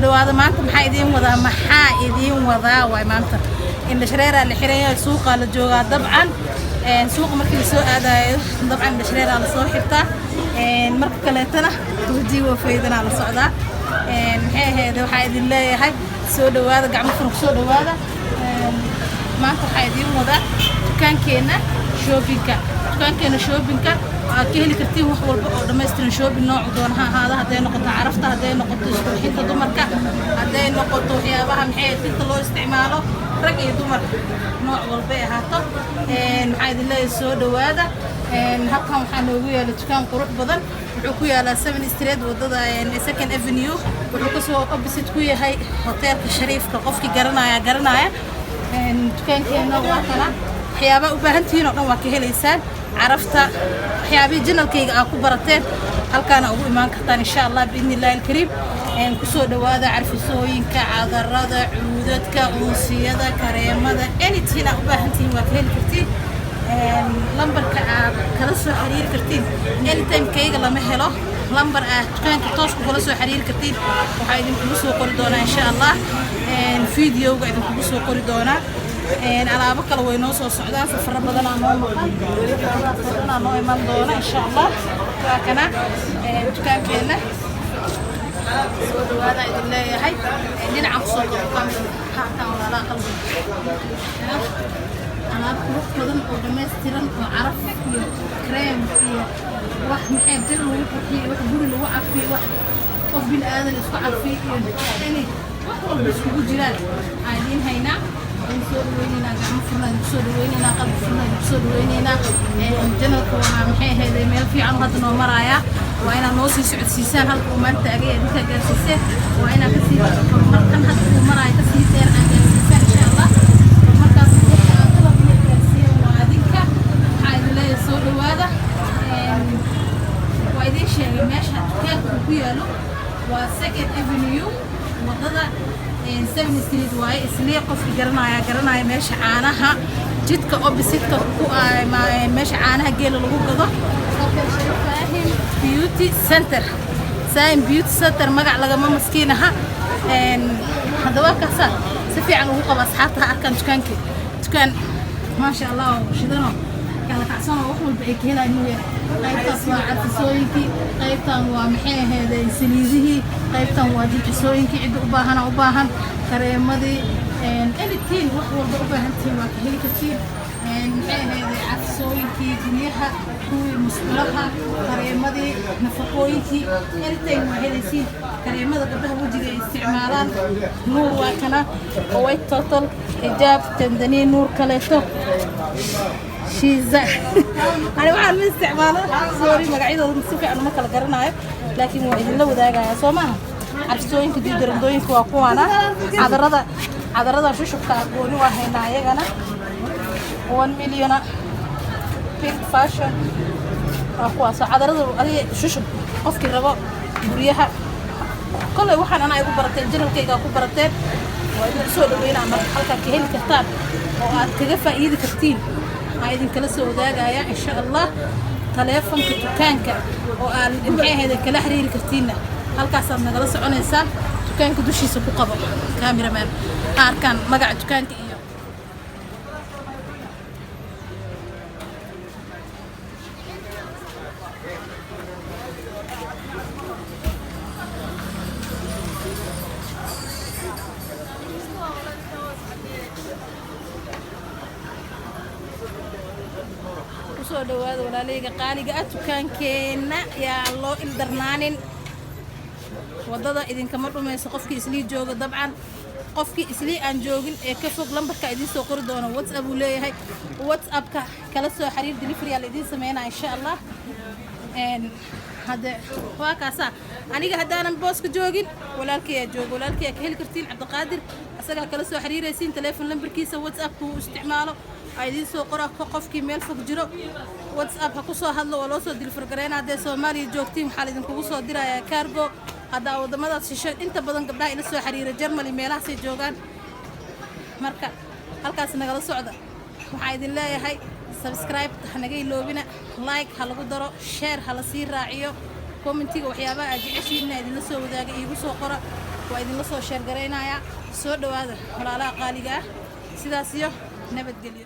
dhawaada maanta maxaa idiin wadaa way maanta in shareera la xireeyo suuqa la jooga dabcan suuqa markii la soo aadayo dabcan shareera la soo xirtaa marka kaleetana waji waa faydana la socdaa maxay ahayd waxa idin leeyahay soo dhawaada gacmo furan soo dhawaada maanta waxa idiin wadaa dukaankeena shoppingka aad ka heli kartiin wax walba oo dhameystiran shopping nooc doonaha ahaada haday noqoto carafta haday noqoto isqurxinta dumarka haday noqoto waxyaabaha maxay inta loo isticmaalo rag iyo dumar nooc walba ay ahaato maxay idin leeyahay soo dhawaada halkan waxaa noogu yaala dukaan qurux badan wuxuu ku yaalaa 7 Street wadada Second Avenue wuxuu ka soo opposite ku yahay hotelka Shariifka qofkii garanaya dukaankeena waa kana waxyaabaha u baahan tihiin oo dhan waa ka helaysaan عرفت حيابي جنال كيغا أكو برتين هل كان أبو إيمان كتان إن شاء الله بإذن الله الكريم كسو دوادا عرفسوين كعذرادا عودات كأوسيادا كريمادا أني تينا أباهنتين وكهل كرتين لمبر كرسو حرير كرتين أني تايم كيغا لما هلو لمبر كان كتوش كرسو حرير كرتين وحايدين كبسو قردونا إن شاء الله فيديو قاعدين كبسو قردونا أنا بكرة وينوس والسعودية في فربنا نو إيمان دونا إن شاء الله وكنا دكان كنا سود وهذا إذا هاي نلعب سوق كم حتى ولا لا قلبي أنا بروح كذا ودمستيرن وعرف كريم في واحد محب جلو وفي واحد بقول له وقف في واحد قف بالآذان يسقع فيه يعني واحد بس يقول جلال عايزين هينا نسود ويننا جم فلان نسود ويننا قلب فلان نسود ويننا جنال كونا محي هذا ميل في عم هذا نمرايا وأنا نوصي سعود سيسان هالكو ما أنت أجي أنت جالسة وأنا كسير مركن هذا نمرايا كسير أنا جالسة إن شاء الله مركز طلب من الجالسة وهذيك هاي اللي يسود وهذا وإذا شيء ماشى كان كوبيالو وسكن أفنيو وضد 7 Street واي اسلي قف garanaya meesha caanaha jidka opposite-ka ku meesha caanaha geel lagu gado Saim Beauty Center Saim Beauty Center magac laga ma maskiinaha hadaba kaasa si fiican ugu qaba asxaabta arkan dukaan ma sha Allah shidano kala kacsan wax walba ay keenayaan qaybtaas waa cadisooyinkii qaybtan waa maxay ahaydeen saliidihii qaybtan waa jidisooyinkii cid u baahan kareemadii anything wax walba u baahantiin waa ka heli kartiin maxay ahaydeen cadisooyinkii guryaha kuwii musqulaha kareemadii nafaqooyinkii anything waa helaysiin kareemada gabdhaha wajiga ay isticmaalaan nuur waa kana white total xijaab tandaniin nuur kaleeto شيزا أنا ما أعرف استعماله سوري مقعد المصيف أنا ما كلا قرناه لكن هو إذا لو ذاك يا سوما عرفتوين كدي درندوين كواكوانا عذرة شو شفتها قولي وهنا يجانا 1 مليون بينك فاشن أقواس عذرة هذه شو قف كربا بريها كل واحد أنا أقول برتين جنو كيجا أقول برتين وإذا سود وين عم حلقة كهين كتاب وقعد كجفة إيدي كتير عايزين كلا سوداء إن شاء الله تلفون كتكانك ومحي هذا كلا حرير كرتينا هل كاسر نجلس عنا إنسان تكانك دوشي سبوق قبل كاميرا مان أركان مقعد تكانك إياه soo dhawaada walaaleyga qaaliga ah dukaankeena yaa loo ildarnaanin wadada idinkama dhumayso qofkii islii jooga dabcan qofkii islii aan joogin ee ka fog lambarka idin soo qori doono WhatsApp uu leeyahay WhatsApp-ka kala soo xiriir delivery la idin sameeyna insha Allah hada waa kaasa aniga hadaanan booska joogin walaalkay joogo walaalkay ka heli kartiin Cabdiqaadir asaga kala soo xiriiraysiin telefoon lambarkiisa WhatsApp-ku isticmaalo أيدي سو قرأ كقفكي ميل فوق جرو واتساب هكوسو هذا ولا سو دل فرقرينا ده سومالي جوكتيم حاليا كوسو ديرا يا كارغو هذا ودمدا شيشة أنت بدن قبل إلى سو حرير جرمالي ميلها سي جوغان مركا هالكاس نقل السعودة وحيد الله يا هاي سبسكرايب هنجي لو بينا لايك هلا قدرو شير هلا سير راعيو commentiga waxyaabaha aad jeceshiin idin la soo wadaaga iigu soo qora waa idin la soo share gareynaya soo dhawaada walaalaha qaaliga ah sidaas iyo nabadgelyo